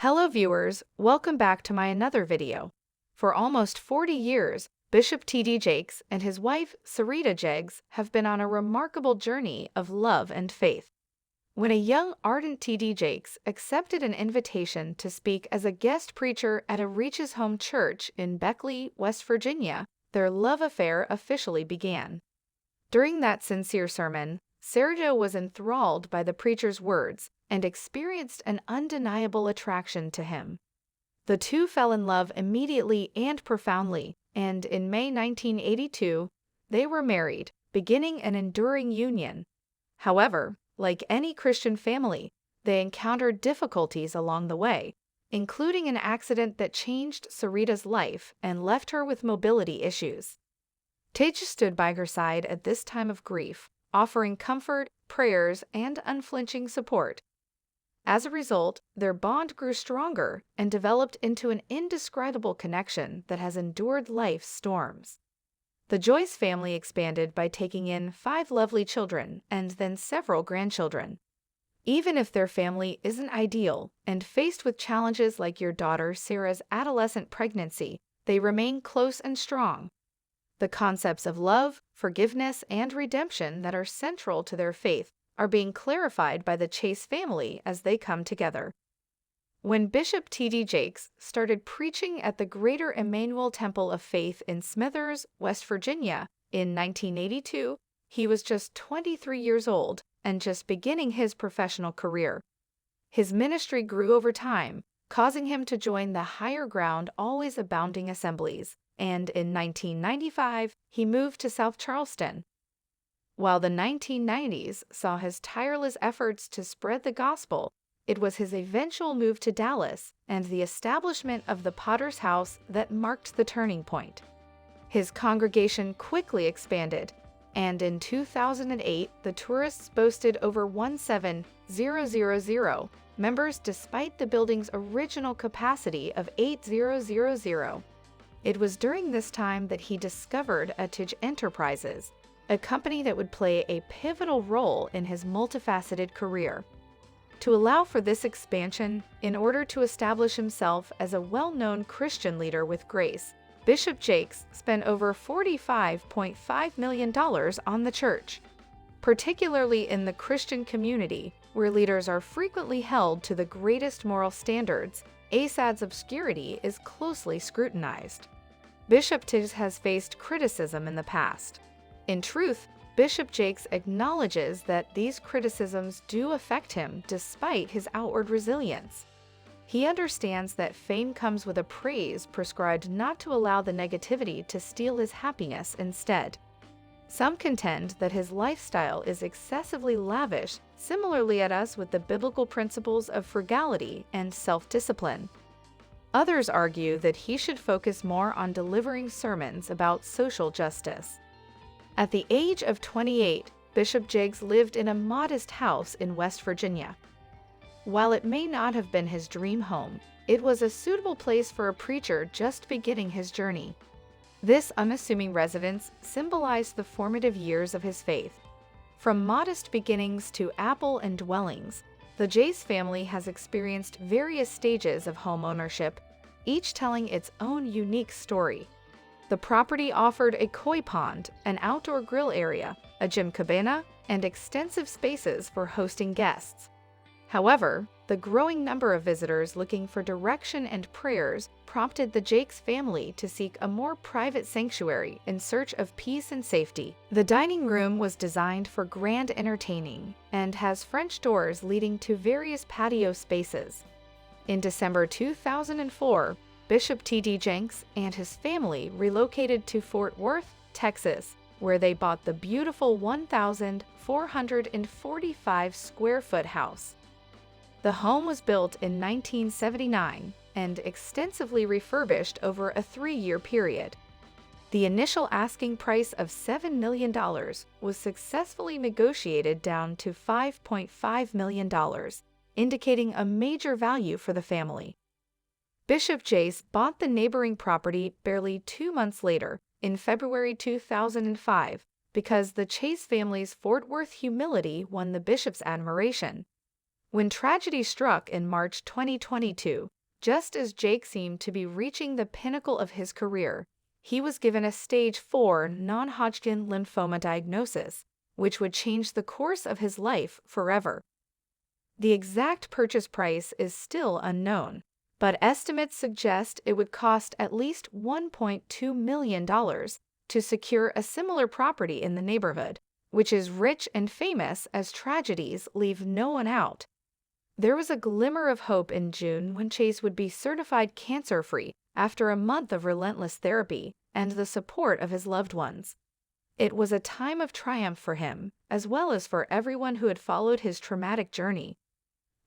Hello viewers, welcome back to my another video. For almost 40 years, Bishop T.D. Jakes and his wife Sarita Jakes have been on a remarkable journey of love and faith. When a young ardent T.D. Jakes accepted an invitation to speak as a guest preacher at a Reaches Home church in Beckley, West Virginia, their love affair officially began. During that sincere sermon, Sarita was enthralled by the preacher's words and experienced an undeniable attraction to him. The two fell in love immediately and profoundly, and in May 1982, they were married, beginning an enduring union. However, like any Christian family, they encountered difficulties along the way, including an accident that changed Sarita's life and left her with mobility issues. Tage stood by her side at this time of grief, offering comfort, prayers, and unflinching support. As a result, their bond grew stronger and developed into an indescribable connection that has endured life's storms. The Joyce family expanded by taking in 5 lovely children and then several grandchildren. Even if their family isn't ideal and faced with challenges like your daughter Sarah's adolescent pregnancy, they remain close and strong. The concepts of love, forgiveness, and redemption that are central to their faith are being clarified by the Chase family as they come together. When Bishop T.D. Jakes started preaching at the Greater Emmanuel Temple of Faith in Smithers, West Virginia, in 1982, he was just 23 years old and just beginning his professional career. His ministry grew over time, causing him to join the Higher Ground Always Abounding Assemblies, and in 1995, he moved to South Charleston. While the 1990s saw his tireless efforts to spread the gospel, it was his eventual move to Dallas and the establishment of the Potter's House that marked the turning point. His congregation quickly expanded, and in 2008, the tourists boasted over 17,000 members despite the building's original capacity of 8,000. It was during this time that he discovered Atige Enterprises, a company that would play a pivotal role in his multifaceted career. To allow for this expansion, in order to establish himself as a well-known Christian leader with grace, Bishop Jakes spent over $45.5 million on the church. Particularly in the Christian community, where leaders are frequently held to the greatest moral standards, ASAD's obscurity is closely scrutinized. Bishop Jakes has faced criticism in the past. In truth, Bishop Jakes acknowledges that these criticisms do affect him despite his outward resilience. He understands that fame comes with a praise prescribed not to allow the negativity to steal his happiness instead. Some contend that his lifestyle is excessively lavish, similarly at us with the biblical principles of frugality and self-discipline. Others argue that he should focus more on delivering sermons about social justice. At the age of 28, Bishop Jakes lived in a modest house in West Virginia. While it may not have been his dream home, it was a suitable place for a preacher just beginning his journey. This unassuming residence symbolized the formative years of his faith. From modest beginnings to apple and dwellings, the Jakes family has experienced various stages of home ownership, each telling its own unique story. The property offered a koi pond, an outdoor grill area, a gym cabana, and extensive spaces for hosting guests. However, the growing number of visitors looking for direction and prayers prompted the Jakes family to seek a more private sanctuary in search of peace and safety. The dining room was designed for grand entertaining and has French doors leading to various patio spaces. In December 2004, Bishop T.D. Jakes and his family relocated to Fort Worth, Texas, where they bought the beautiful 1,445 square foot house. The home was built in 1979 and extensively refurbished over a 3-year period. The initial asking price of $7 million was successfully negotiated down to $5.5 million, indicating a major value for the family. Bishop Jakes bought the neighboring property barely 2 months later, in February 2005, because the Chase family's Fort Worth humility won the bishop's admiration. When tragedy struck in March 2022, just as Jake seemed to be reaching the pinnacle of his career, he was given a stage 4 non-Hodgkin lymphoma diagnosis, which would change the course of his life forever. The exact purchase price is still unknown, but estimates suggest it would cost at least $1.2 million to secure a similar property in the neighborhood, which is rich and famous as tragedies leave no one out. There was a glimmer of hope in June when Chase would be certified cancer-free after a month of relentless therapy and the support of his loved ones. It was a time of triumph for him, as well as for everyone who had followed his traumatic journey.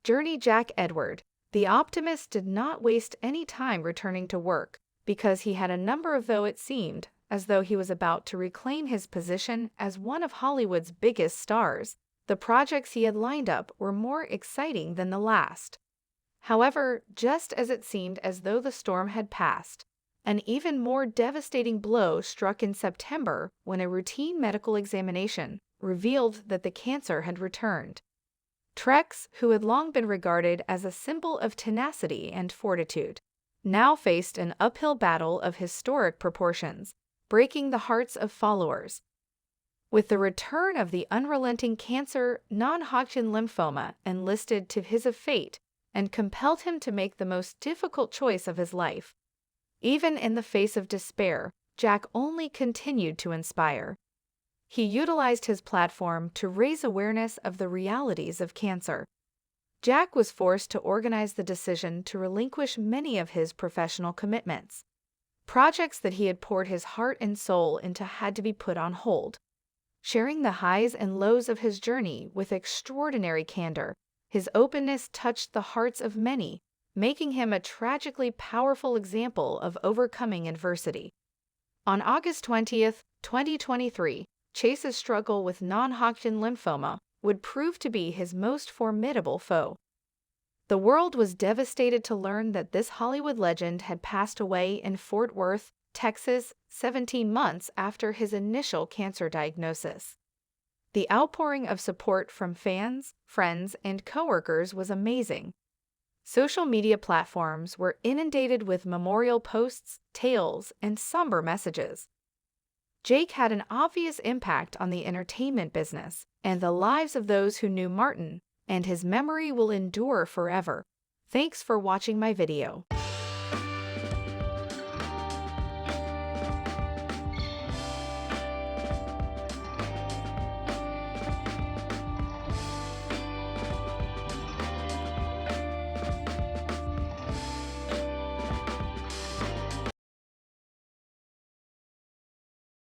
Jack Edward, the optimist, did not waste any time returning to work, because he had a number of, though it seemed as though he was about to reclaim his position as one of Hollywood's biggest stars. The projects he had lined up were more exciting than the last. However, just as it seemed as though the storm had passed, an even more devastating blow struck in September when a routine medical examination revealed that the cancer had returned. Trex, who had long been regarded as a symbol of tenacity and fortitude, now faced an uphill battle of historic proportions, breaking the hearts of followers. With the return of the unrelenting cancer, non-Hodgkin lymphoma enlisted to his fate and compelled him to make the most difficult choice of his life. Even in the face of despair, Jack only continued to inspire. He utilized his platform to raise awareness of the realities of cancer. Jack was forced to organize the decision to relinquish many of his professional commitments. Projects that he had poured his heart and soul into had to be put on hold. Sharing the highs and lows of his journey with extraordinary candor, his openness touched the hearts of many, making him a tragically powerful example of overcoming adversity. On August 20th, 2023, Chase's struggle with non-Hodgkin lymphoma would prove to be his most formidable foe. The world was devastated to learn that this Hollywood legend had passed away in Fort Worth, Texas, 17 months after his initial cancer diagnosis. The outpouring of support from fans, friends, and coworkers was amazing. Social media platforms were inundated with memorial posts, tales, and somber messages. Jake had an obvious impact on the entertainment business and the lives of those who knew Martin, and his memory will endure forever. Thanks for watching my video.